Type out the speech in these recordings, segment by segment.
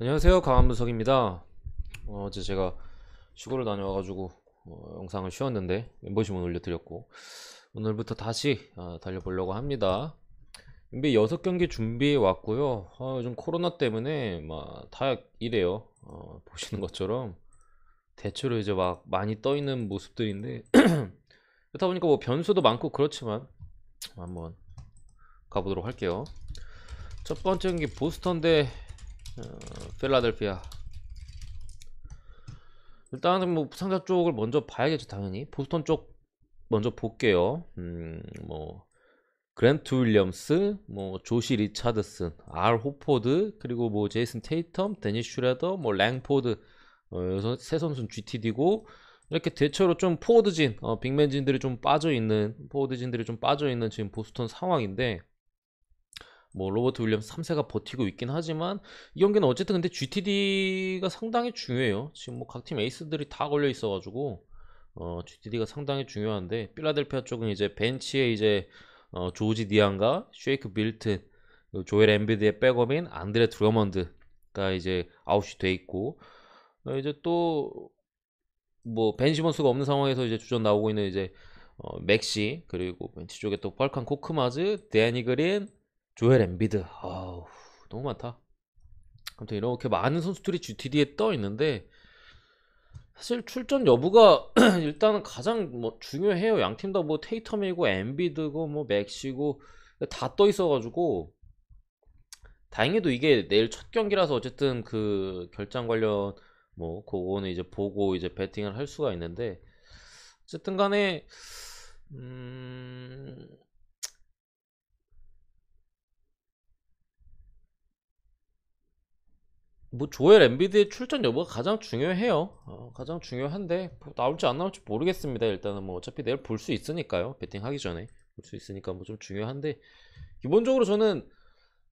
안녕하세요, 강한문석입니다. 어제 제가 시골을 다녀와가지고 영상을 쉬었는데 멤버십은 올려드렸고 오늘부터 다시 달려보려고 합니다. NBA 6경기 준비해 왔고요. 요즘 코로나 때문에 막 다 이래요. 보시는 것처럼 대체로 이제 막 많이 떠 있는 모습들인데 그렇다 보니까 뭐 변수도 많고 그렇지만 한번 가보도록 할게요. 첫 번째 경기 보스턴 대 필라델피아. 일단은 뭐 상자 쪽을 먼저 봐야겠죠. 당연히 보스턴 쪽 먼저 볼게요. 뭐 그랜트 윌리엄스, 뭐 조시 리차드슨, 알 호포드, 그리고 뭐 제이슨 테이텀, 데니스 슈레더, 뭐 랭포드, 여기서 세 선수는 GTD고 이렇게 대체로 좀 포워드진, 빅맨진들이 좀 빠져 있는 포워드진들이 좀 빠져 있는 지금 보스턴 상황인데, 뭐 로버트 윌리엄스 3세가 버티고 있긴 하지만 이 경기는 어쨌든 근데 GTD가 상당히 중요해요. 지금 뭐 각 팀 에이스들이 다 걸려 있어가지고 GTD가 상당히 중요한데, 필라델피아 쪽은 이제 벤치에 이제 조지 디안과 쉐이크 밀튼, 조엘 엠비드의 백업인 안드레 드러먼드가 이제 아웃이 돼 있고, 이제 또 뭐 벤 시몬스가 없는 상황에서 이제 주전 나오고 있는 이제 맥시, 그리고 벤치 쪽에 또 펄칸 코크마즈, 데니 그린, 조엘 엠비드. 아우, 너무 많다. 아무튼 이렇게 많은 선수들이 GTD에 떠 있는데 사실 출전 여부가 일단은 가장 뭐 중요해요. 양 팀 다 뭐 테이텀이고 엠비드고 뭐 맥시고 다 떠 있어가지고, 다행히도 이게 내일 첫 경기라서 어쨌든 그 결장 관련 뭐 그거는 이제 보고 이제 배팅을 할 수가 있는데, 어쨌든 간에 음, 뭐 조엘 엠비드의 출전 여부가 가장 중요해요. 가장 중요한데 뭐 나올지 안 나올지 모르겠습니다. 일단은 뭐 어차피 내일 볼 수 있으니까요. 배팅하기 전에 볼 수 있으니까 뭐 좀 중요한데, 기본적으로 저는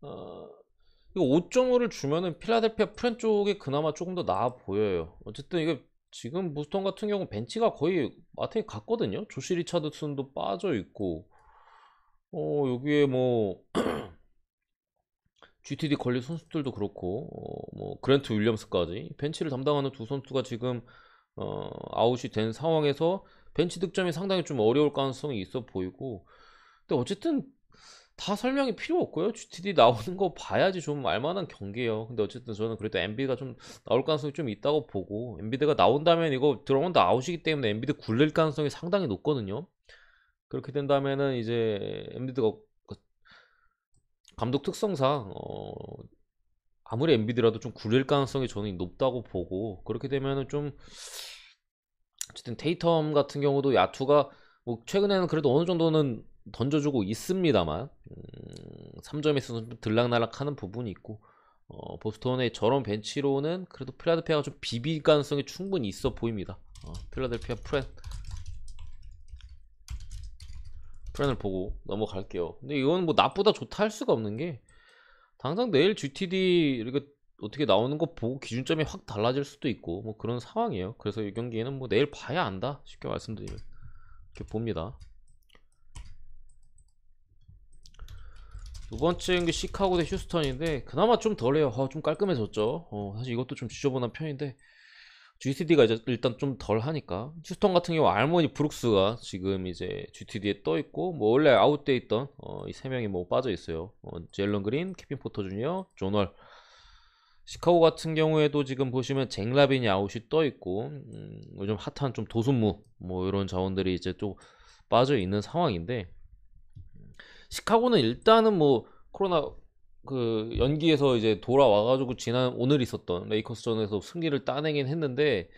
어, 이거 5.5를 주면은 필라델피아 프렌 쪽에 그나마 조금 더 나아 보여요. 어쨌든 이게 지금 보스턴 같은 경우 벤치가 거의 마탱이 같거든요. 조시 리차드슨도 빠져 있고, 여기에 뭐 GTD 걸린 선수들도 그렇고, 뭐 그랜트 윌리엄스까지 벤치를 담당하는 두 선수가 지금 아웃이 된 상황에서 벤치 득점이 상당히 좀 어려울 가능성이 있어 보이고, 근데 어쨌든 다 설명이 필요 없고요. GTD 나오는 거 봐야지 좀 알만한 경기예요. 근데 어쨌든 저는 그래도 엔비드가 좀 나올 가능성이 좀 있다고 보고, 엔비드가 나온다면 이거 들어온다 아웃이기 때문에 엔비드 굴릴 가능성이 상당히 높거든요. 그렇게 된다면은 이제 엔비드가 감독 특성상 아무리 엔비드라도 좀 굴릴 가능성이 저는 높다고 보고, 그렇게 되면은 좀 어쨌든 테이텀 같은 경우도 야투가 뭐 최근에는 그래도 어느 정도는 던져주고 있습니다만 3점에 있어서 좀 들락날락하는 부분이 있고, 보스턴의 저런 벤치로는 그래도 필라델피아가 좀 비빌 가능성이 충분히 있어 보입니다. 필라델피아 프렌을 보고 넘어갈게요. 근데 이건 뭐 나쁘다 좋다 할 수가 없는 게, 당장 내일 GTD 이렇게 어떻게 나오는 거 보고 기준점이 확 달라질 수도 있고 뭐 그런 상황이에요. 그래서 이 경기에는 뭐 내일 봐야 안다 쉽게 말씀드리면 이렇게 봅니다. 두 번째 경기 시카고 대 휴스턴인데 그나마 좀 덜해요. 좀 깔끔해졌죠. 사실 이것도 좀 지저분한 편인데 GTD가 이제 일단 좀 덜 하니까, 휴스턴 같은 경우 알모니 브룩스가 지금 이제 GTD에 떠 있고, 뭐 원래 아웃돼 있던 이 세 명이 뭐 빠져 있어요. 제일런 그린, 케빈 포터 주니어, 존월. 시카고 같은 경우에도 지금 보시면 잭 라빈이 아웃이 떠 있고, 요즘 핫한 좀 도순무 뭐 이런 자원들이 이제 또 빠져 있는 상황인데, 시카고는 일단은 뭐 코로나 그 연기에서 이제 돌아와가지고 지난 오늘 있었던 레이커스전에서 승리를 따내긴 했는데,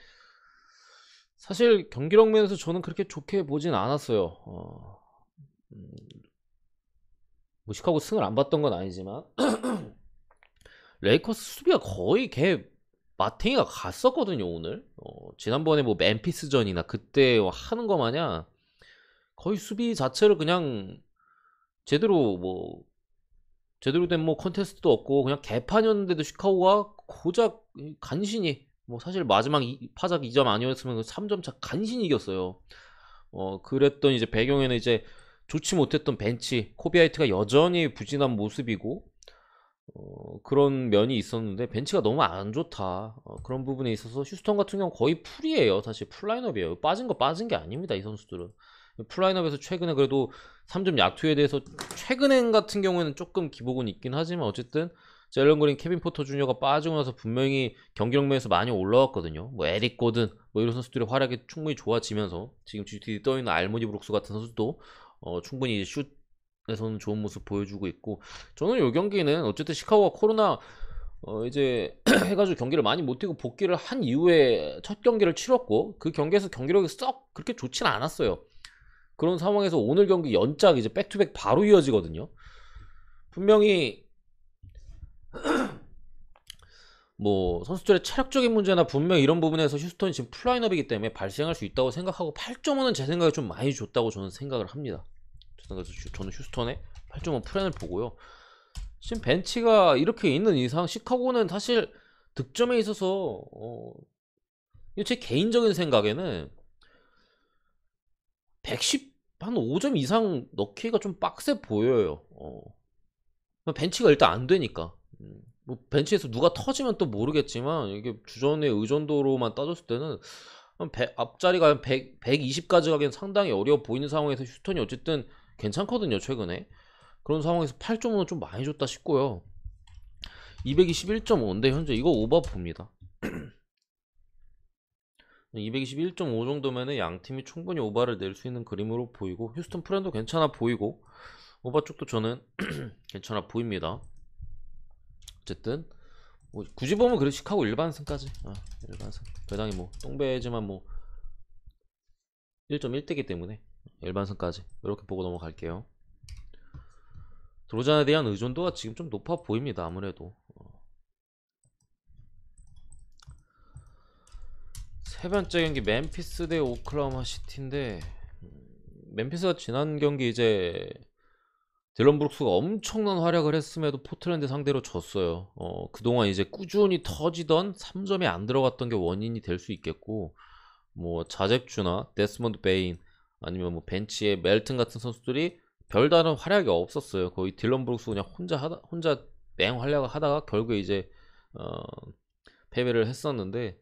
사실 경기력 면에서 저는 그렇게 좋게 보진 않았어요. 음, 뭐 시카고 승을 안 봤던 건 아니지만 레이커스 수비가 거의 걔 마탱이가 갔었거든요 오늘. 지난번에 뭐 멤피스전이나 그때 하는 거 마냥 거의 수비 자체를 그냥 제대로 뭐 제대로 된 뭐 컨테스트도 없고 그냥 개판이었는데도 시카고가 고작 간신히, 뭐 사실 마지막 파작 2점 아니었으면 3점 차 간신히 이겼어요. 그랬던 이제 배경에는 이제 좋지 못했던 벤치 코비아이트가 여전히 부진한 모습이고, 그런 면이 있었는데 벤치가 너무 안 좋다. 그런 부분에 있어서 휴스턴 같은 경우 거의 풀이에요. 사실 풀라인업이에요. 빠진 거 빠진 게 아닙니다. 이 선수들은. 풀라인업에서 최근에 그래도 3점 야투에 대해서 최근엔 같은 경우에는 조금 기복은 있긴 하지만 어쨌든 젤런 그린, 케빈 포터 주니어가 빠지고 나서 분명히 경기력 면에서 많이 올라왔거든요. 뭐 에릭 고든 뭐 이런 선수들의 활약이 충분히 좋아지면서 지금 GT 떠있는 알모니 브룩스 같은 선수도 충분히 슛에서는 좋은 모습 보여주고 있고 저는 이 경기는 어쨌든 시카고가 코로나 이제 해가지고 경기를 많이 못 뛰고 복귀를 한 이후에 첫 경기를 치렀고 그 경기에서 경기력이 썩 그렇게 좋지는 않았어요. 그런 상황에서 오늘 경기 연작 이제 백투백 바로 이어지거든요. 분명히 뭐 선수들의 체력적인 문제나 분명 이런 부분에서 휴스턴이 지금 풀라인업이기 때문에 발생할 수 있다고 생각하고 8.5는 제 생각에 좀 많이 줬다고 저는 생각을 합니다. 그래서 저는 휴스턴의 8.5 플랜을 보고요. 지금 벤치가 이렇게 있는 이상 시카고는 사실 득점에 있어서 제 개인적인 생각에는 110 한 5점 이상 넣기가 좀 빡세 보여요. 벤치가 일단 안 되니까. 뭐 벤치에서 누가 터지면 또 모르겠지만 이게 주전의 의존도로만 따졌을 때는 앞자리가 한 120까지 가기엔 상당히 어려워 보이는 상황에서 휴스턴이 어쨌든 괜찮거든요 최근에. 그런 상황에서 8.5는 좀 많이 줬다 싶고요. 221.5인데 현재 이거 오버 봅니다. 221.5 정도면은 양 팀이 충분히 오버를 낼 수 있는 그림으로 보이고 휴스턴 프렌도 괜찮아 보이고 오버 쪽도 저는 괜찮아 보입니다. 어쨌든 뭐 굳이 보면 그래 시카고 일반승까지 일반승 배당이 뭐 똥배지만 뭐 1.1대기 때문에 일반승까지 이렇게 보고 넘어갈게요. 드로잔에 대한 의존도가 지금 좀 높아 보입니다. 아무래도 세 번째 경기 멤피스 대 오클라호마 시티인데 멤피스가 지난 경기 이제 딜런 브룩스가 엄청난 활약을 했음에도 포틀랜드 상대로 졌어요. 그동안 이제 꾸준히 터지던 3점이 안 들어갔던 게 원인이 될 수 있겠고 뭐 자젝주나 데스몬드 베인 아니면 뭐 벤치의 멜튼 같은 선수들이 별다른 활약이 없었어요. 거의 딜런 브룩스 그냥 혼자 맹 활약을 하다가 결국에 이제 패배를 했었는데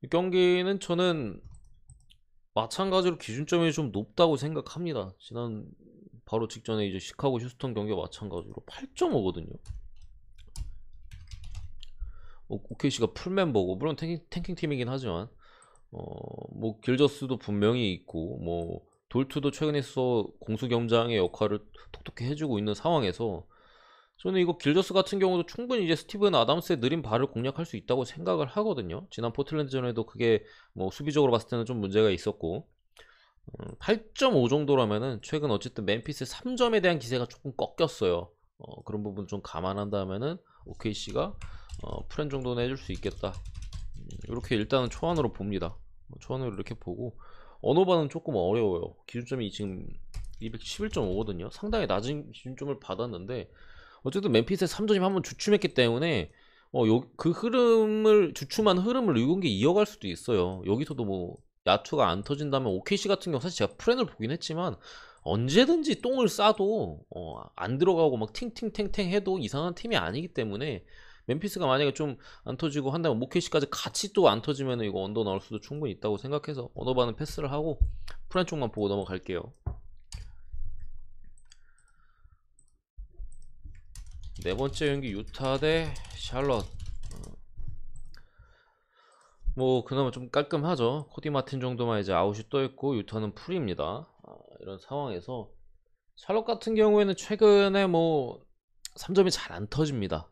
이 경기는 저는 마찬가지로 기준점이 좀 높다고 생각합니다. 지난 바로 직전에 이제 시카고 휴스턴 경기와 마찬가지로 8.5거든요. OKC가 풀멤버고 물론 탱킹 팀이긴 하지만 뭐 길저스도 분명히 있고 뭐 돌투도 최근에 있어 공수경장의 역할을 톡톡히 해주고 있는 상황에서 저는 이거 길저스 같은 경우도 충분히 이제 스티븐 아담스의 느린 발을 공략할 수 있다고 생각을 하거든요. 지난 포틀랜드전에도 그게 뭐 수비적으로 봤을 때는 좀 문제가 있었고 8.5 정도라면은 최근 어쨌든 멤피스의 3점에 대한 기세가 조금 꺾였어요. 그런 부분 좀 감안한다면은 OKC가 프렌 정도는 해줄 수 있겠다. 이렇게 일단은 초안으로 봅니다. 초안으로 이렇게 보고 언어반은 조금 어려워요. 기준점이 지금 211.5거든요. 상당히 낮은 기준점을 받았는데 어쨌든 멤피스의 3점이 한번 주춤했기 때문에 그 흐름을 주춤한 흐름을 이 경기 이어갈 수도 있어요. 여기서도 뭐 야투가 안 터진다면 OKC 같은 경우 사실 제가 프렌을 보긴 했지만 언제든지 똥을 싸도 안 들어가고 막 팅팅탱탱 해도 이상한 팀이 아니기 때문에 멤피스가 만약에 좀 안 터지고 한다면 OKC까지 같이 또 안 터지면 이거 언더 나올 수도 충분히 있다고 생각해서 언더바는 패스를 하고 프렌 쪽만 보고 넘어갈게요. 네 번째 경기 유타 대 샬럿. 뭐 그나마 좀 깔끔하죠. 코디 마틴 정도만 이제 아웃이 떠 있고 유타는 풀입니다. 이런 상황에서 샬럿 같은 경우에는 최근에 뭐 3점이 잘 안 터집니다.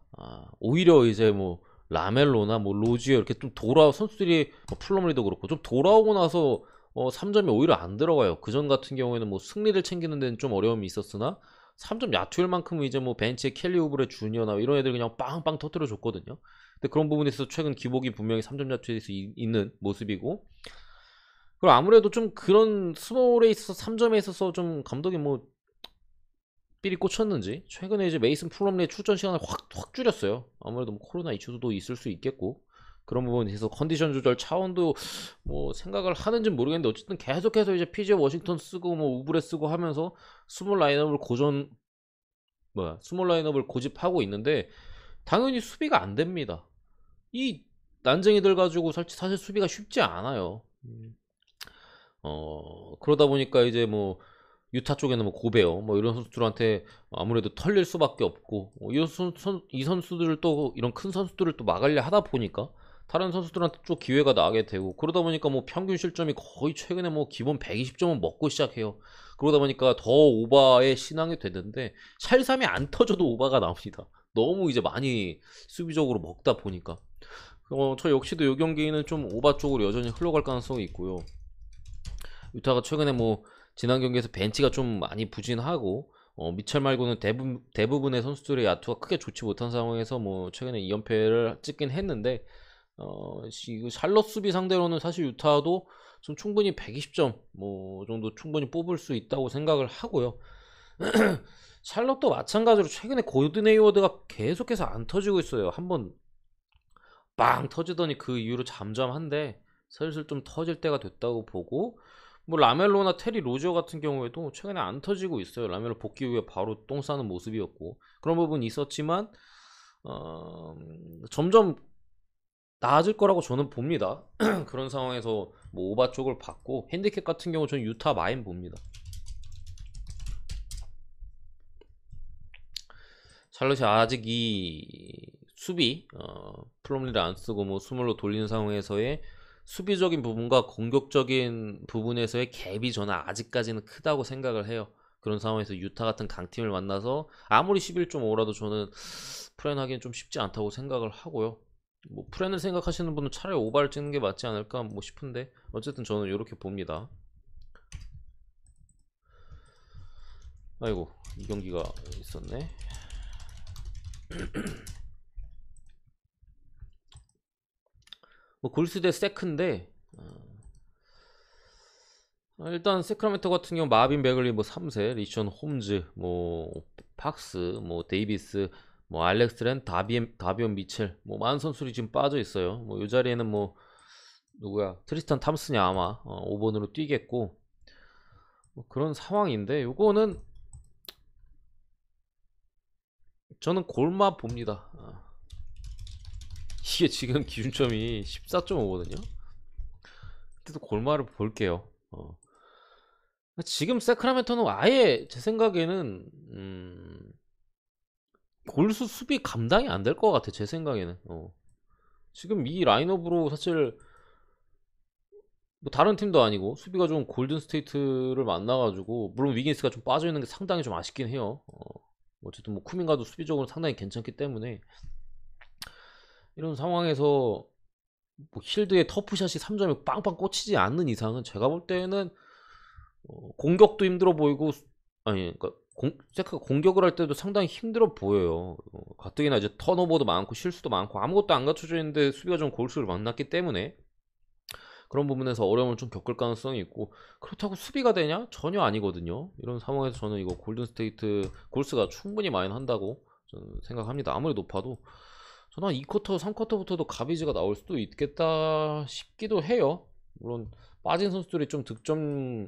오히려 이제 뭐 라멜로나 뭐 로지어 이렇게 좀 선수들이 뭐 플러머리도 그렇고 좀 돌아오고 나서 3점이 오히려 안 들어가요. 그전 같은 경우에는 뭐 승리를 챙기는 데는 좀 어려움이 있었으나 3점 야투율만큼은 이제 뭐 벤치에 켈리 우브레 주니어나 이런 애들 그냥 빵빵 터뜨려 줬거든요. 근데 그런 부분에서 최근 기복이 분명히 3점 야투에서 있는 모습이고 그리고 아무래도 좀 그런 스몰에 있어서 3점에 있어서 좀 감독이 뭐 삘이 꽂혔는지 최근에 이제 메이슨 플럼리의 출전 시간을 확 줄였어요. 아무래도 뭐 코로나 이슈도 있을 수 있겠고 그런 부분에 있어서 컨디션 조절 차원도 뭐 생각을 하는지 모르겠는데 어쨌든 계속해서 이제 PJ 워싱턴 쓰고 뭐 우브레 쓰고 하면서 스몰 라인업을 스몰 라인업을 고집하고 있는데 당연히 수비가 안 됩니다. 이 난쟁이들 가지고 사실 수비가 쉽지 않아요. 그러다 보니까 이제 뭐 유타 쪽에는 뭐 고베어 뭐 이런 선수들한테 아무래도 털릴 수밖에 없고 이 선수들을 또 이런 큰 선수들을 또 막으려 하다 보니까 다른 선수들한테 또 기회가 나게 되고 그러다 보니까 뭐 평균 실점이 거의 최근에 뭐 기본 120점은 먹고 시작해요. 그러다 보니까 더 오바에 신앙이 됐는데 샬삼이 안 터져도 오바가 나옵니다. 너무 이제 많이 수비적으로 먹다 보니까 저 역시도 이 경기는 좀 오바 쪽으로 여전히 흘러갈 가능성이 있고요. 유타가 최근에 뭐 지난 경기에서 벤치가 좀 많이 부진하고 미첼 말고는 대부분의 선수들의 야투가 크게 좋지 못한 상황에서 뭐 최근에 2연패를 찍긴 했는데 샬럿 수비 상대로는 사실 유타도 좀 충분히 120점 뭐 정도 충분히 뽑을 수 있다고 생각을 하고요. 샬럿도 마찬가지로 최근에 고든 헤이워드가 계속해서 안 터지고 있어요. 한번 빵 터지더니 그 이후로 잠잠한데 슬슬 좀 터질 때가 됐다고 보고 뭐 라멜로나 테리 로저 같은 경우에도 최근에 안 터지고 있어요. 라멜로 복귀 후에 바로 똥 싸는 모습이었고 그런 부분이 있었지만 점점 나아질 거라고 저는 봅니다. 그런 상황에서 뭐 오바 쪽을 받고 핸디캡 같은 경우 저는 유타 마인 봅니다. 샬럿이 아직 이 수비 플럼리를 안 쓰고 뭐 스몰로 돌리는 상황에서의 수비적인 부분과 공격적인 부분에서의 갭이 저는 아직까지는 크다고 생각을 해요. 그런 상황에서 유타 같은 강팀을 만나서 아무리 11.5라도 저는 프렌 하기는 좀 쉽지 않다고 생각을 하고요. 뭐 프렌을 생각하시는 분은 차라리 오바를 찍는 게 맞지 않을까 뭐 싶은데 어쨌든 저는 이렇게 봅니다. 아이고 이 경기가 있었네. 뭐 골스 대 세크인데 일단 세크라멘토 같은 경우 마빈 베글리 뭐 3세, 리션 홈즈, 뭐 팍스, 뭐 데이비스, 뭐 알렉스 렌, 다비온 미첼 뭐 많은 선수들이 지금 빠져 있어요. 뭐 이 자리에는 뭐 누구야 트리스탄 탐슨이 아마 5번으로 뛰겠고 뭐 그런 상황인데 요거는 저는 골마 봅니다. 이게 지금 기준점이 14.5거든요. 그래도 골마를 볼게요. 지금 세크라멘토는 아예 제 생각에는 골수 수비 감당이 안 될 것 같아. 제 생각에는 지금 이 라인업으로 사실 뭐 다른 팀도 아니고 수비가 좀 골든 스테이트를 만나가지고 물론 위긴스가 좀 빠져있는 게 상당히 좀 아쉽긴 해요. 어쨌든 뭐 쿠민가도 수비적으로 상당히 괜찮기 때문에 이런 상황에서 뭐 힐드의 터프샷이 3점이 빵빵 꽂히지 않는 이상은 제가 볼 때는 공격도 힘들어 보이고 아니 그러니까 세카가 공격을 할 때도 상당히 힘들어 보여요. 가뜩이나 이제 턴오버도 많고 실수도 많고 아무것도 안 갖춰져 있는데 수비가 좀 골수를 만났기 때문에 그런 부분에서 어려움을 좀 겪을 가능성이 있고 그렇다고 수비가 되냐? 전혀 아니거든요. 이런 상황에서 저는 이거 골든스테이트 골스가 충분히 많이 한다고 저는 생각합니다. 아무리 높아도 저는 한 2쿼터, 3쿼터부터도 가비지가 나올 수도 있겠다 싶기도 해요. 물론 빠진 선수들이 좀 득점에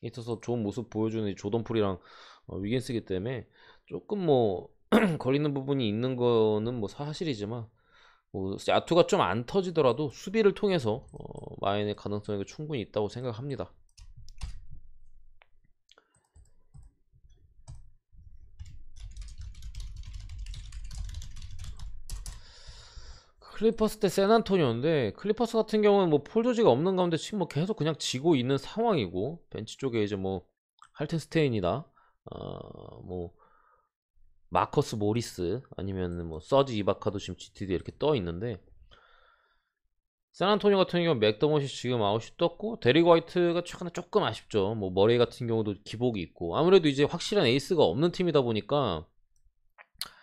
있어서 좋은 모습 보여주는 조던풀이랑 위겐스기 때문에 조금 뭐 거리는 부분이 있는 거는 뭐 사실이지만 뭐 야투가 좀 안 터지더라도 수비를 통해서 마인의 가능성이 충분히 있다고 생각합니다. 클리퍼스 대 샌안토니오인데 클리퍼스 같은 경우는 뭐 폴 조지가 없는 가운데 지금 뭐 계속 그냥 지고 있는 상황이고 벤치 쪽에 이제 뭐 할텐스테인이나 뭐 마커스 모리스 아니면 뭐 서지 이바카도 지금 GTD 이렇게 떠 있는데 샌안토니오 같은 경우 맥더머시 지금 아웃이 떴고 데릭 화이트가 최근에 조금 아쉽죠. 뭐 머레이 같은 경우도 기복이 있고 아무래도 이제 확실한 에이스가 없는 팀이다 보니까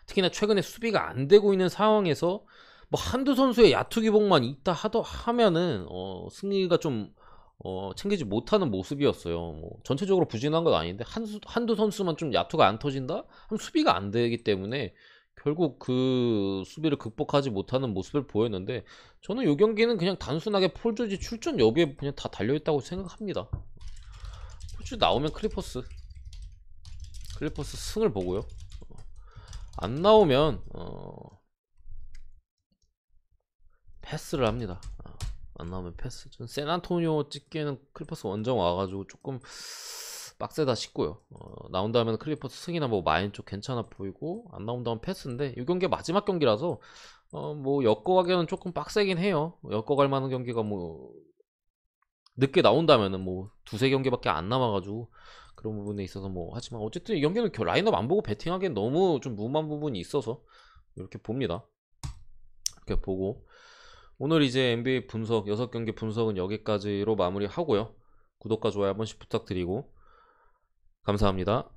특히나 최근에 수비가 안 되고 있는 상황에서 뭐 한두 선수의 야투 기복만 있다 하면은 승리가 좀 챙기지 못하는 모습이었어요. 뭐 전체적으로 부진한 건 아닌데 한두 선수만 좀 야투가 안 터진다? 하면 수비가 안 되기 때문에 결국 그 수비를 극복하지 못하는 모습을 보였는데 저는 이 경기는 그냥 단순하게 폴 조지 출전 여부에 그냥 다 달려있다고 생각합니다. 폴 조지 나오면 클리퍼스 승을 보고요. 안 나오면 패스를 합니다. 안 나오면 패스. 전 샌안토니오 찍기에는 클리퍼스 원정 와가지고 조금 빡세다 싶고요. 나온다면 클리퍼스 승이나 뭐 마인 쪽 괜찮아 보이고, 안 나온다면 패스인데 이 경기가 마지막 경기라서 뭐 엮어가기에는 조금 빡세긴 해요. 엮어갈 만한 경기가 뭐 늦게 나온다면은 뭐 두세 경기밖에 안 남아가지고 그런 부분에 있어서 뭐, 하지만 어쨌든 이 경기는 라인업 안 보고 베팅하기엔 너무 좀 무모한 부분이 있어서 이렇게 봅니다. 이렇게 보고 오늘 이제 NBA 분석 6경기 분석은 여기까지로 마무리하고요. 구독과 좋아요 한 번씩 부탁드리고 감사합니다.